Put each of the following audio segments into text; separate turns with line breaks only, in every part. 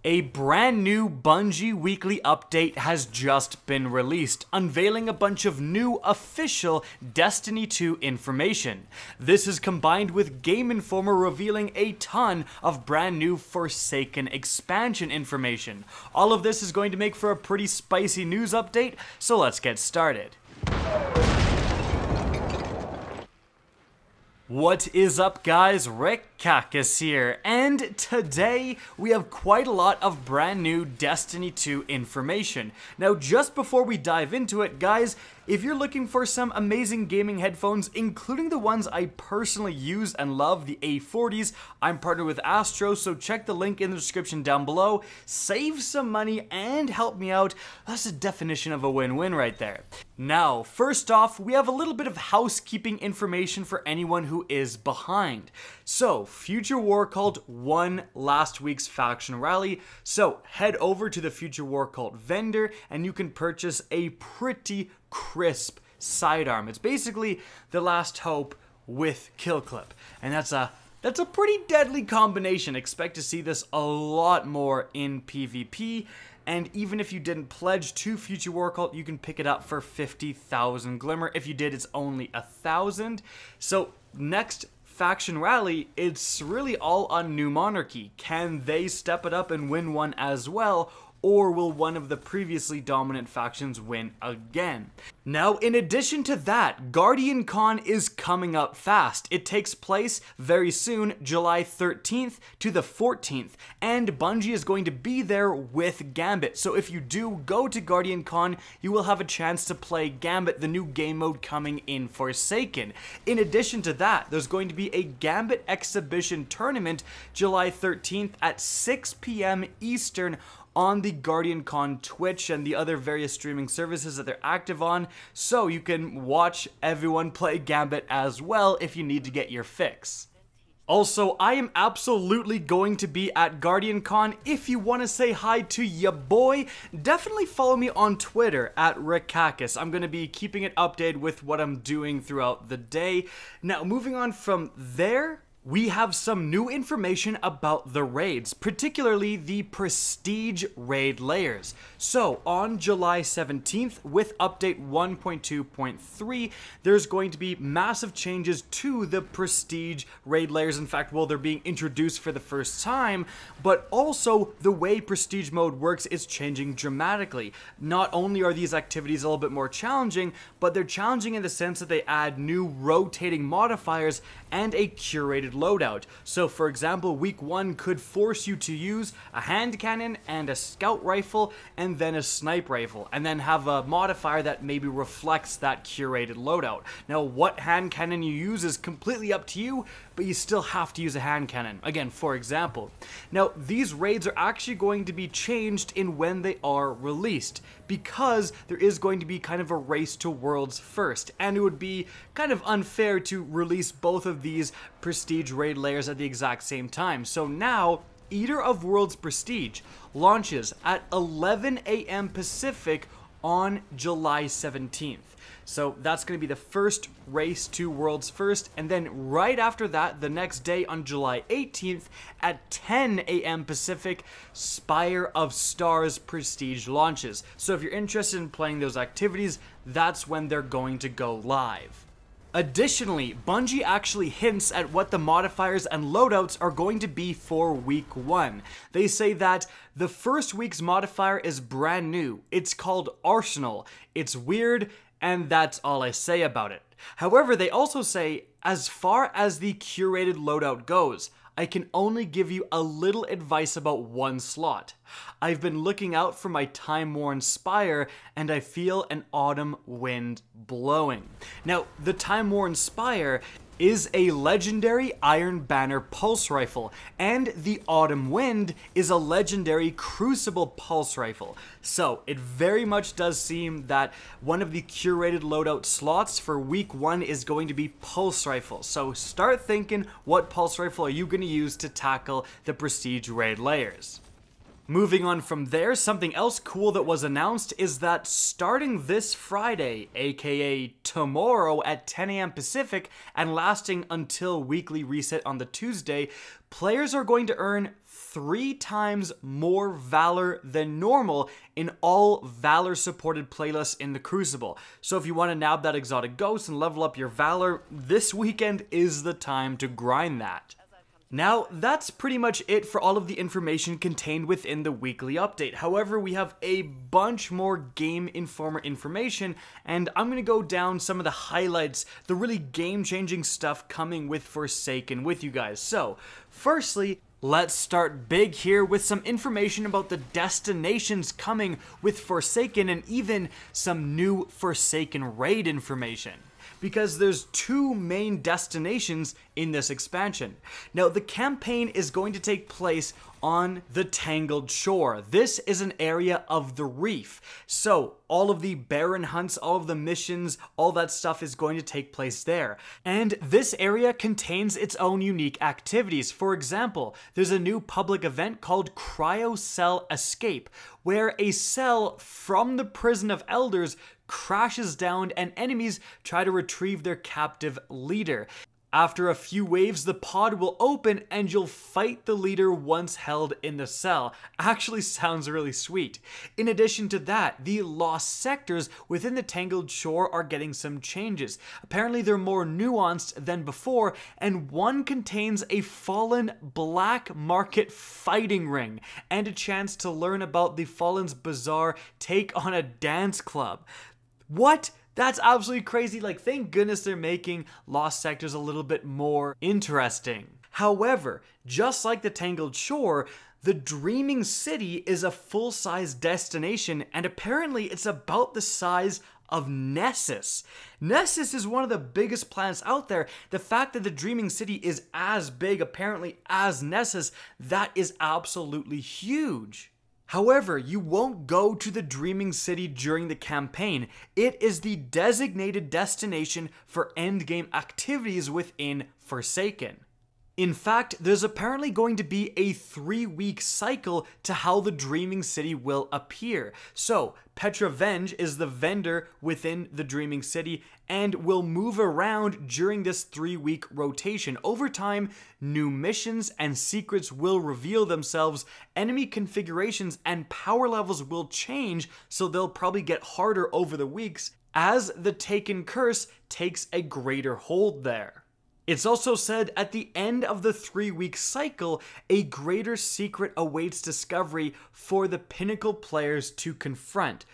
A brand new Bungie weekly update has just been released, unveiling a bunch of new official Destiny 2 information. This is combined with Game Informer revealing a ton of brand new Forsaken expansion information. All of this is going to make for a pretty spicy news update, so let's get started. What is up, guys? Rick here, and today we have quite a lot of brand new Destiny 2 information. Now, just before we dive into it, guys, if you're looking for some amazing gaming headphones, including the ones I personally use and love, the A40s, I'm partnered with ASTRO, so check the link in the description down below. Save some money and help me out. That's the definition of a win-win right there. Now, first off, we have a little bit of housekeeping information for anyone who is behind. So, Future War Cult won last week's faction rally, so head over to the Future War Cult vendor and you can purchase a pretty crisp sidearm. It's basically the last hope with kill clip, and that's a pretty deadly combination. Expect to see this a lot more in PvP, and even if you didn't pledge to Future War Cult, you can pick it up for 50,000 Glimmer. If you did, it's only 1,000. So next faction rally, it's really all on New Monarchy. Can they step it up and win one as well? Or will one of the previously dominant factions win again? Now, in addition to that, Guardian Con is coming up fast. It takes place very soon, July 13th to the 14th, and Bungie is going to be there with Gambit. So if you do go to Guardian Con, you will have a chance to play Gambit, the new game mode coming in Forsaken. In addition to that, there's going to be a Gambit exhibition tournament July 13th at 6 p.m. Eastern on the Guardian Con Twitch and the other various streaming services that they're active on, so you can watch everyone play Gambit as well if you need to get your fix. Also, I am absolutely going to be at Guardian Con. If you want to say hi to ya boy, definitely follow me on Twitter at Rickakis. I'm going to be keeping it updated with what I'm doing throughout the day. Now, moving on from there, we have some new information about the raids, particularly the Prestige Raid Lairs. So, on July 17th, with update 1.2.3, there's going to be massive changes to the Prestige Raid Lairs. In fact, well, they're being introduced for the first time, but also the way Prestige mode works is changing dramatically. Not only are these activities a little bit more challenging, but they're challenging in the sense that they add new rotating modifiers and a curated loadout. So for example, week 1 could force you to use a hand cannon and a scout rifle and then a snipe rifle, and then have a modifier that maybe reflects that curated loadout. Now, what hand cannon you use is completely up to you, but you still have to use a hand cannon, again, for example. Now, these raids are actually going to be changed in when they are released, because there is going to be kind of a race to worlds first, and it would be kind of unfair to release both of these Prestige Raid Lairs at the exact same time. So now, Eater of Worlds Prestige launches at 11 a.m. Pacific on July 17th. So that's going to be the first race to Worlds First, and then right after that, the next day on July 18th at 10 a.m. Pacific, Spire of Stars Prestige launches. So if you're interested in playing those activities, that's when they're going to go live. Additionally, Bungie actually hints at what the modifiers and loadouts are going to be for week 1. They say that the first week's modifier is brand new. It's called Arsenal. It's weird, and that's all I say about it. However, they also say, as far as the curated loadout goes, I can only give you a little advice about one slot. I've been looking out for my time-worn Spire, and I feel an autumn wind blowing. Now, the time-worn Spire is a legendary Iron Banner pulse rifle, and the Autumn Wind is a legendary Crucible pulse rifle. So it very much does seem that one of the curated loadout slots for week 1 is going to be pulse rifle. So start thinking, what pulse rifle are you going to use to tackle the Prestige Raid Lairs? Moving on from there, something else cool that was announced is that starting this Friday, aka tomorrow at 10 a.m. Pacific, and lasting until weekly reset on the Tuesday, players are going to earn 3 times more Valor than normal in all Valor supported playlists in the Crucible. So if you want to nab that exotic ghost and level up your Valor, this weekend is the time to grind that. Now, that's pretty much it for all of the information contained within the weekly update. However, we have a bunch more Game Informer information, and I'm going to go down some of the highlights, the really game-changing stuff coming with Forsaken with you guys. So, firstly, let's start big here with some information about the destinations coming with Forsaken and even some new Forsaken raid information. Because there's 2 main destinations in this expansion. Now, the campaign is going to take place on the Tangled shore. This is an area of the reef. So, all of the Baron hunts, all of the missions, all that stuff is going to take place there. And this area contains its own unique activities. For example, there's a new public event called Cryo Cell Escape, where a cell from the Prison of Elders crashes down and enemies try to retrieve their captive leader. After a few waves, the pod will open and you'll fight the leader once held in the cell. Actually sounds really sweet. In addition to that, the lost sectors within the Tangled shore are getting some changes. Apparently they're more nuanced than before, and one contains a fallen black market fighting ring and a chance to learn about the Fallen's bizarre take on a dance club. What? That's absolutely crazy. Like, thank goodness they're making Lost Sectors a little bit more interesting. However, just like the Tangled Shore, the Dreaming City is a full-size destination, and apparently it's about the size of Nessus. Nessus is one of the biggest planets out there. The fact that the Dreaming City is as big, apparently, as Nessus, that is absolutely huge. However, you won't go to the Dreaming City during the campaign. It is the designated destination for endgame activities within Forsaken. In fact, there's apparently going to be a 3-week cycle to how the Dreaming City will appear. So, Petravenge is the vendor within the Dreaming City and will move around during this 3-week rotation. Over time, new missions and secrets will reveal themselves, enemy configurations and power levels will change, so they'll probably get harder over the weeks as the Taken Curse takes a greater hold there. It's also said at the end of the 3-week cycle, a greater secret awaits discovery for the Pinnacle players to confront.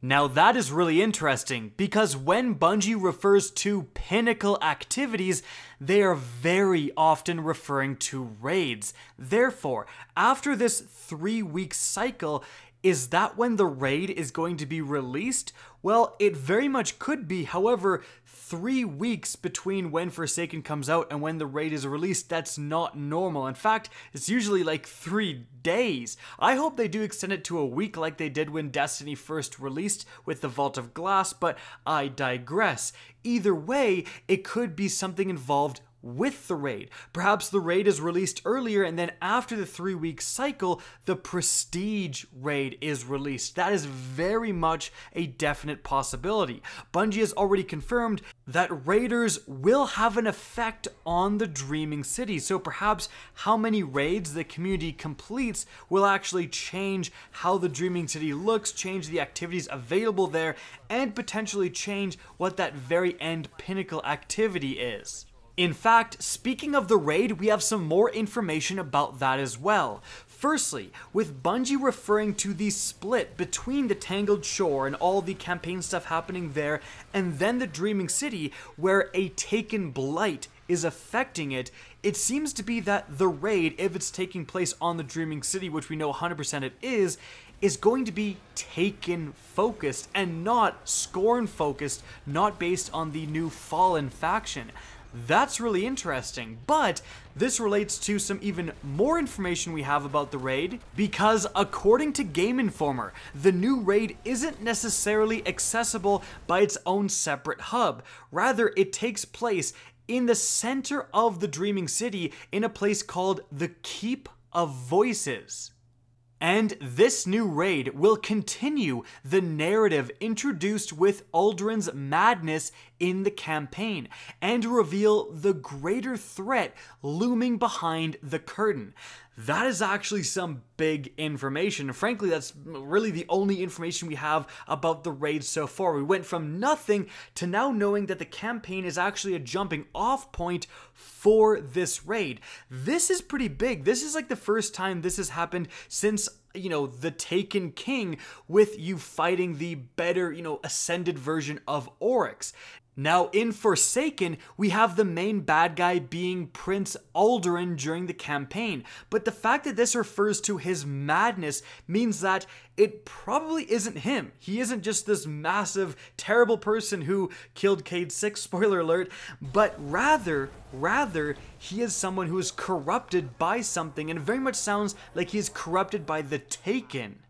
Now that is really interesting, because when Bungie refers to Pinnacle activities, they are very often referring to raids. Therefore, after this 3-week cycle, is that when the raid is going to be released? Well, it very much could be. However, 3 weeks between when Forsaken comes out and when the raid is released, that's not normal. In fact, it's usually like 3 days. I hope they do extend it to a week like they did when Destiny first released with the Vault of Glass, but I digress. Either way, it could be something involved with the raid. Perhaps the raid is released earlier, and then after the 3-week cycle, the Prestige raid is released. That is very much a definite possibility. Bungie has already confirmed that raiders will have an effect on the Dreaming City, so perhaps how many raids the community completes will actually change how the Dreaming City looks, change the activities available there, and potentially change what that very end Pinnacle activity is. In fact, speaking of the raid, we have some more information about that as well. Firstly, with Bungie referring to the split between the Tangled Shore and all the campaign stuff happening there, and then the Dreaming City, where a Taken Blight is affecting it, it seems to be that the raid, if it's taking place on the Dreaming City, which we know 100% it is going to be Taken focused and not Scorn focused, not based on the new Fallen faction. That's really interesting, but this relates to some even more information we have about the raid, because according to Game Informer, the new raid isn't necessarily accessible by its own separate hub. Rather, it takes place in the center of the Dreaming City in a place called the Keep of Voices. And this new raid will continue the narrative introduced with Uldren's madness in the campaign, and reveal the greater threat looming behind the curtain. That is actually some big information. Frankly, that's really the only information we have about the raid so far. We went from nothing to now knowing that the campaign is actually a jumping off point for this raid. This is pretty big. This is like the first time this has happened since, you know, the Taken King, with you fighting the better, you know, ascended version of Oryx. Now, in Forsaken, we have the main bad guy being Prince Alduin during the campaign, but the fact that this refers to his madness means that it probably isn't him. He isn't just this massive, terrible person who killed Cade 6, spoiler alert, but rather, he is someone who is corrupted by something, and it very much sounds like he is corrupted by the Taken.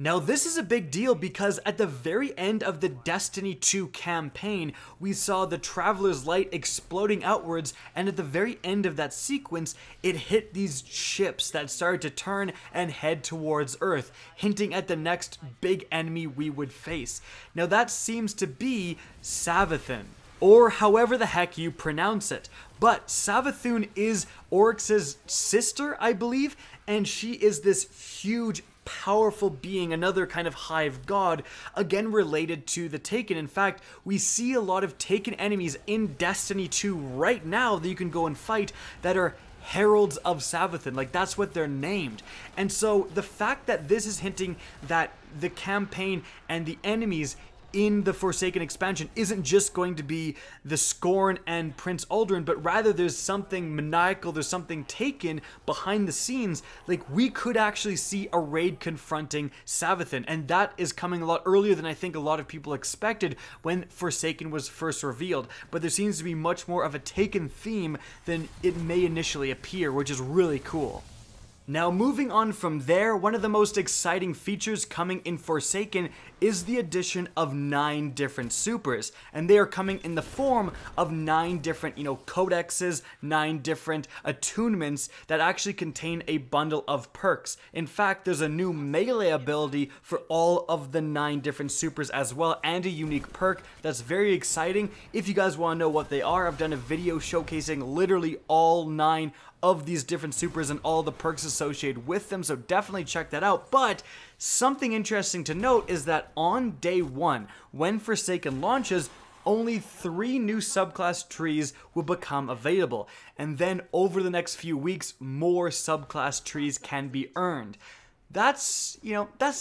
Now, this is a big deal because at the very end of the Destiny 2 campaign, we saw the Traveler's Light exploding outwards, and at the very end of that sequence, it hit these ships that started to turn and head towards Earth, hinting at the next big enemy we would face. Now, that seems to be Savathun, or however the heck you pronounce it. But Savathun is Oryx's sister, I believe, and she is this huge, powerful being, another kind of hive god, again related to the Taken. In fact, we see a lot of Taken enemies in Destiny 2 right now that you can go and fight that are Heralds of Savathun. Like, that's what they're named. And so the fact that this is hinting that the campaign and the enemies in the Forsaken expansion isn't just going to be the Scorn and Prince Alduin, but rather there's something maniacal, there's something Taken behind the scenes. Like, we could actually see a raid confronting Savathun, and that is coming a lot earlier than I think a lot of people expected when Forsaken was first revealed. But there seems to be much more of a Taken theme than it may initially appear, which is really cool. Now, moving on from there, one of the most exciting features coming in Forsaken is the addition of 9 different supers, and they are coming in the form of 9 different, codexes, 9 different attunements that actually contain a bundle of perks. In fact, there's a new melee ability for all of the 9 different supers as well, and a unique perk that's very exciting. If you guys want to know what they are, I've done a video showcasing literally all 9 of these different supers and all the perks associated with them, so definitely check that out. But something interesting to note is that on day 1, when Forsaken launches, only 3 new subclass trees will become available, and then over the next few weeks, more subclass trees can be earned. That's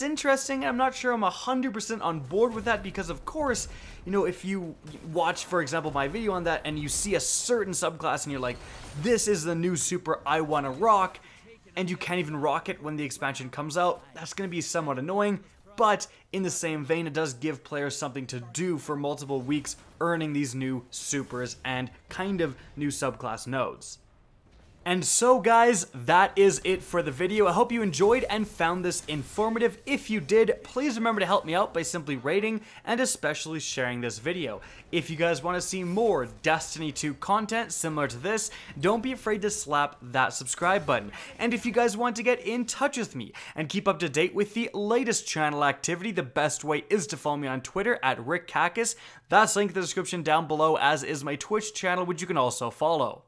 interesting. I'm not sure I'm 100% on board with that because, of course, if you watch, for example, my video on that and you see a certain subclass and you're like, this is the new super I want to rock, and you can't even rock it when the expansion comes out, that's going to be somewhat annoying. But in the same vein, it does give players something to do for multiple weeks, earning these new supers and kind of new subclass nodes. And so guys, that is it for the video. I hope you enjoyed and found this informative. If you did, please remember to help me out by simply rating and especially sharing this video. If you guys want to see more Destiny 2 content similar to this, don't be afraid to slap that subscribe button. And if you guys want to get in touch with me and keep up to date with the latest channel activity, the best way is to follow me on Twitter at RickCacus. That's linked in the description down below, as is my Twitch channel, which you can also follow.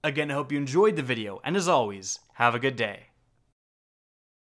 Again, I hope you enjoyed the video, and as always, have a good day.